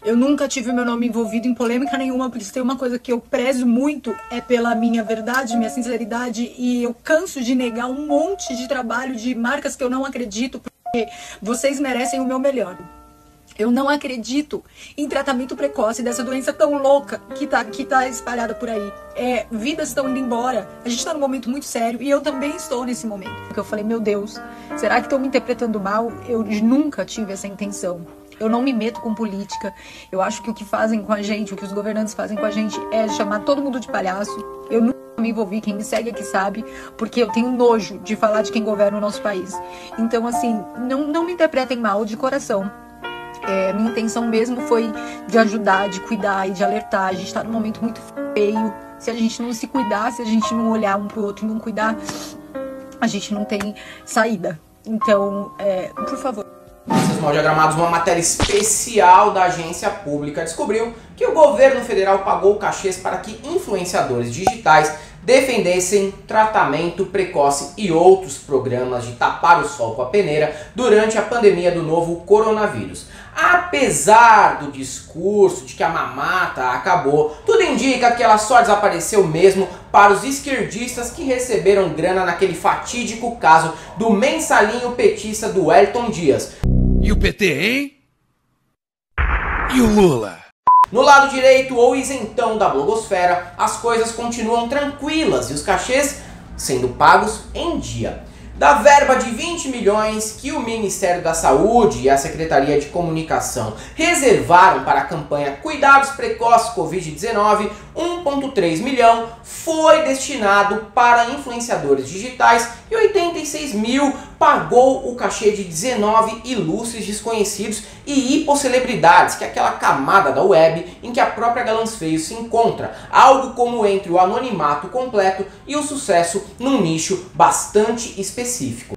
Eu nunca tive meu nome envolvido em polêmica nenhuma, porque se tem uma coisa que eu prezo muito é pela minha verdade, minha sinceridade, e eu canso de negar um monte de trabalho de marcas que eu não acredito, porque vocês merecem o meu melhor. Eu não acredito em tratamento precoce dessa doença tão louca que tá espalhada por aí. Vidas estão indo embora. A gente tá num momento muito sério e eu também estou nesse momento. Porque eu falei, meu Deus, será que estão me interpretando mal? Eu nunca tive essa intenção. Eu não me meto com política. Eu acho que o que fazem com a gente, o que os governantes fazem com a gente é chamar todo mundo de palhaço. Eu nunca me envolvi, quem me segue aqui sabe, porque eu tenho nojo de falar de quem governa o nosso país. Então, assim, não me interpretem mal de coração. Minha intenção mesmo foi de ajudar, de cuidar e de alertar. A gente tá num momento muito feio. Se a gente não se cuidar, se a gente não olhar um pro outro e não cuidar, a gente não tem saída. Então, por favor. Esses mal diagramados, uma matéria especial da agência pública descobriu que o governo federal pagou cachês para que influenciadores digitais defendessem tratamento precoce e outros programas de tapar o sol com a peneira durante a pandemia do novo coronavírus. Apesar do discurso de que a mamata acabou, tudo indica que ela só desapareceu mesmo para os esquerdistas que receberam grana naquele fatídico caso do mensalinho petista do Wellington Dias. E o PT, hein? E o Lula? No lado direito ou isentão da blogosfera, as coisas continuam tranquilas e os cachês sendo pagos em dia. Da verba de 20 milhões que o Ministério da Saúde e a Secretaria de Comunicação reservaram para a campanha Cuidados Precoces Covid-19, 1,3 milhão foi destinado para influenciadores digitais e 86 mil pagou o cachê de 19 ilustres desconhecidos e hiposcelebridades, que é aquela camada da web em que a própria Galãs Feio se encontra, algo como entre o anonimato completo e o sucesso num nicho bastante específico.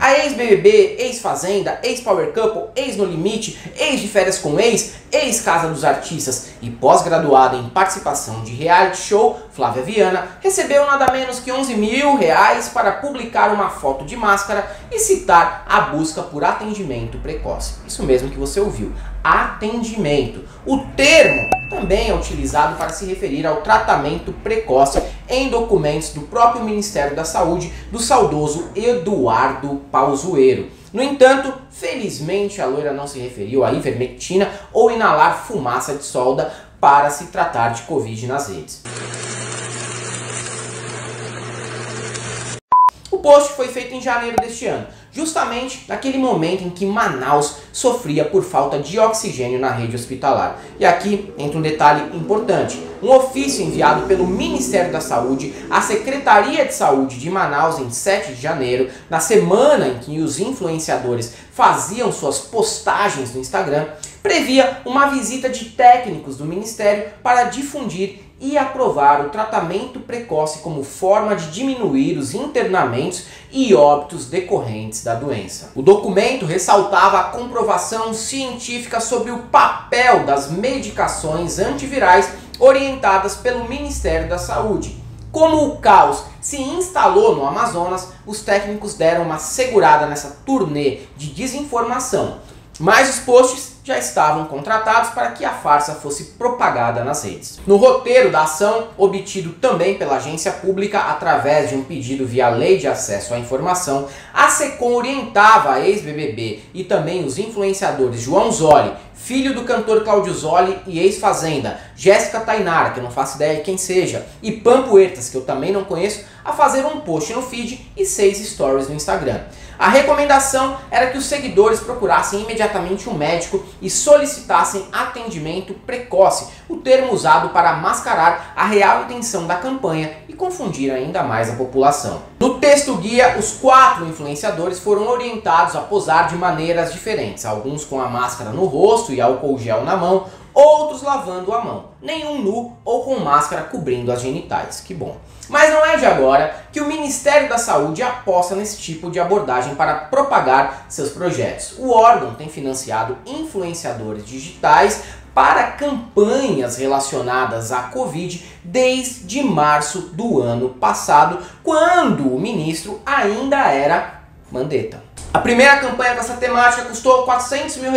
A ex-BBB, ex-Fazenda, ex-Power Couple, ex-No Limite, ex-De Férias com Ex, ex-Casa dos Artistas e pós-graduada em participação de reality show, Flávia Viana, recebeu nada menos que 11 mil reais para publicar uma foto de máscara e citar a busca por atendimento precoce. Isso mesmo que você ouviu, atendimento. O termo também é utilizado para se referir ao tratamento precoce em documentos do próprio Ministério da Saúde do saudoso Eduardo Pazuello. No entanto, felizmente a loira não se referiu a ivermectina ou inalar fumaça de solda para se tratar de Covid nas redes. O post foi feito em janeiro deste ano, justamente naquele momento em que Manaus sofria por falta de oxigênio na rede hospitalar. E aqui entra um detalhe importante. Um ofício enviado pelo Ministério da Saúde à Secretaria de Saúde de Manaus em 7 de janeiro, na semana em que os influenciadores faziam suas postagens no Instagram, previa uma visita de técnicos do Ministério para difundir e aprovar o tratamento precoce como forma de diminuir os internamentos e óbitos decorrentes da doença. O documento ressaltava a comprovação científica sobre o papel das medicações antivirais orientadas pelo Ministério da Saúde. Como o caos se instalou no Amazonas, os técnicos deram uma segurada nessa turnê de desinformação. Mas os posts já estavam contratados para que a farsa fosse propagada nas redes. No roteiro da ação, obtido também pela agência pública através de um pedido via Lei de Acesso à Informação, a SECOM orientava a ex-BBB e também os influenciadores João Zolli, filho do cantor Cláudio Zolli, e ex-Fazenda Jéssica Tainara, que eu não faço ideia de quem seja, e Pam Puertas, que eu também não conheço, a fazer um post no feed e 6 stories no Instagram. A recomendação era que os seguidores procurassem imediatamente um médico e solicitassem atendimento precoce, o termo usado para mascarar a real intenção da campanha e confundir ainda mais a população. No texto guia, os 4 influenciadores foram orientados a posar de maneiras diferentes, alguns com a máscara no rosto e álcool gel na mão, outros lavando a mão, nenhum nu ou com máscara cobrindo as genitais, que bom. Mas não é de agora que o Ministério da Saúde aposta nesse tipo de abordagem para propagar seus projetos. O órgão tem financiado influenciadores digitais para campanhas relacionadas à Covid desde março do ano passado, quando o ministro ainda era Mandetta. A primeira campanha com essa temática custou R$400 mil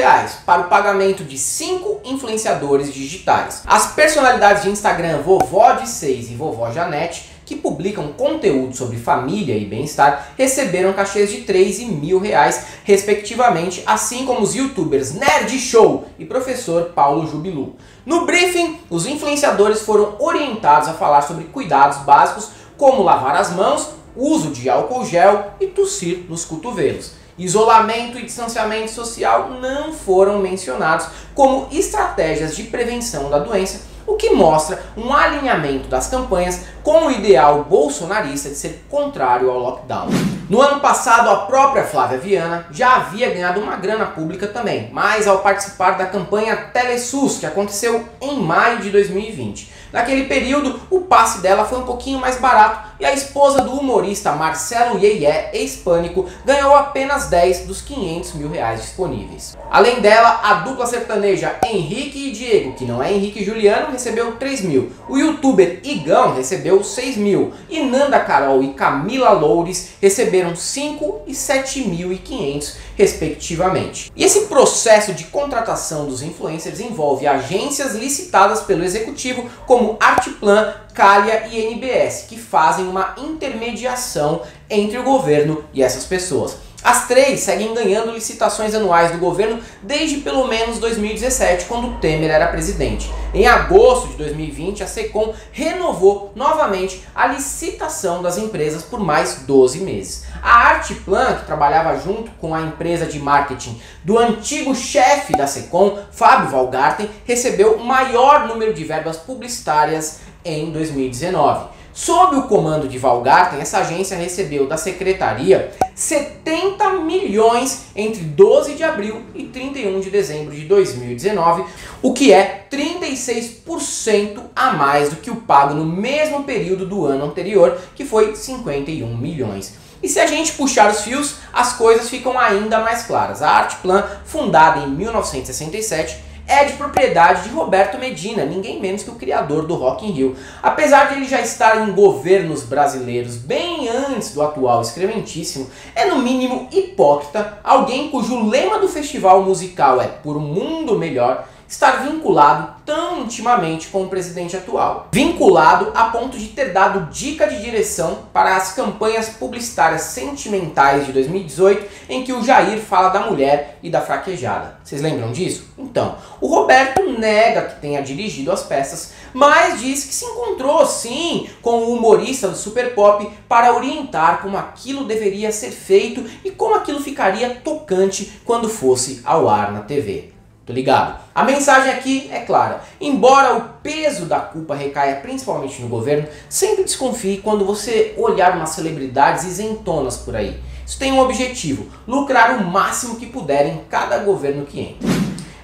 para o pagamento de 5 influenciadores digitais. As personalidades de Instagram Vovó de 6 e Vovó Janete, que publicam conteúdo sobre família e bem-estar, receberam cachês de R$3 e R$1.000, respectivamente, assim como os youtubers Nerd Show e professor Paulo Jubilu. No briefing, os influenciadores foram orientados a falar sobre cuidados básicos, como lavar as mãos, uso de álcool gel e tossir nos cotovelos. Isolamento e distanciamento social não foram mencionados como estratégias de prevenção da doença, o que mostra um alinhamento das campanhas com o ideal bolsonarista de ser contrário ao lockdown. No ano passado, a própria Flávia Viana já havia ganhado uma grana pública também, mas ao participar da campanha TeleSUS, que aconteceu em maio de 2020. Naquele período, o passe dela foi um pouquinho mais barato e a esposa do humorista Marcelo Yeye, ex-Pânico, ganhou apenas 10 dos R$500 mil disponíveis. Além dela, a dupla sertaneja Henrique e Diego, que não é Henrique e Juliano, recebeu 3 mil. O youtuber Igão recebeu 6 mil. E Nanda Carol e Camila Loures receberam 5 e 7.500, respectivamente. E esse processo de contratação dos influencers envolve agências licitadas pelo executivo, como Artplan, Calha e NBS, que fazem uma intermediação entre o governo e essas pessoas. As três seguem ganhando licitações anuais do governo desde pelo menos 2017, quando Temer era presidente. Em agosto de 2020, a Secom renovou novamente a licitação das empresas por mais 12 meses. A Artplan, que trabalhava junto com a empresa de marketing do antigo chefe da Secom, Fábio Wallgarten, recebeu o maior número de verbas publicitárias em 2019. Sob o comando de Wallgarten, essa agência recebeu da secretaria 70 milhões entre 12 de abril e 31 de dezembro de 2019, o que é 36% a mais do que o pago no mesmo período do ano anterior, que foi 51 milhões. E se a gente puxar os fios, as coisas ficam ainda mais claras. A Artplan, fundada em 1967, é de propriedade de Roberto Medina, ninguém menos que o criador do Rock in Rio. Apesar de ele já estar em governos brasileiros bem antes do atual excrementíssimo, é no mínimo hipócrita alguém cujo lema do festival musical é "Por um mundo melhor" estar vinculado tão intimamente com o presidente atual. Vinculado a ponto de ter dado dica de direção para as campanhas publicitárias sentimentais de 2018, em que o Jair fala da mulher e da fraquejada. Vocês lembram disso? Então, o Roberto nega que tenha dirigido as peças, mas diz que se encontrou sim com o humorista do Super Pop para orientar como aquilo deveria ser feito e como aquilo ficaria tocante quando fosse ao ar na TV. Tô ligado? A mensagem aqui é clara. Embora o peso da culpa recaia principalmente no governo, sempre desconfie quando você olhar umas celebridades isentonas por aí. Isso tem um objetivo: lucrar o máximo que puder em cada governo que entra.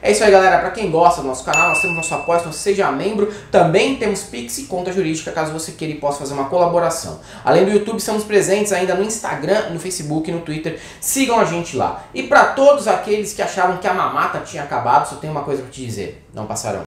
É isso aí, galera. Para quem gosta do nosso canal, nós temos nosso apoio, então seja membro. Também temos Pix e conta jurídica, caso você queira e possa fazer uma colaboração. Além do YouTube, estamos presentes ainda no Instagram, no Facebook e no Twitter. Sigam a gente lá. E para todos aqueles que acharam que a mamata tinha acabado, só tenho uma coisa para te dizer: não passarão.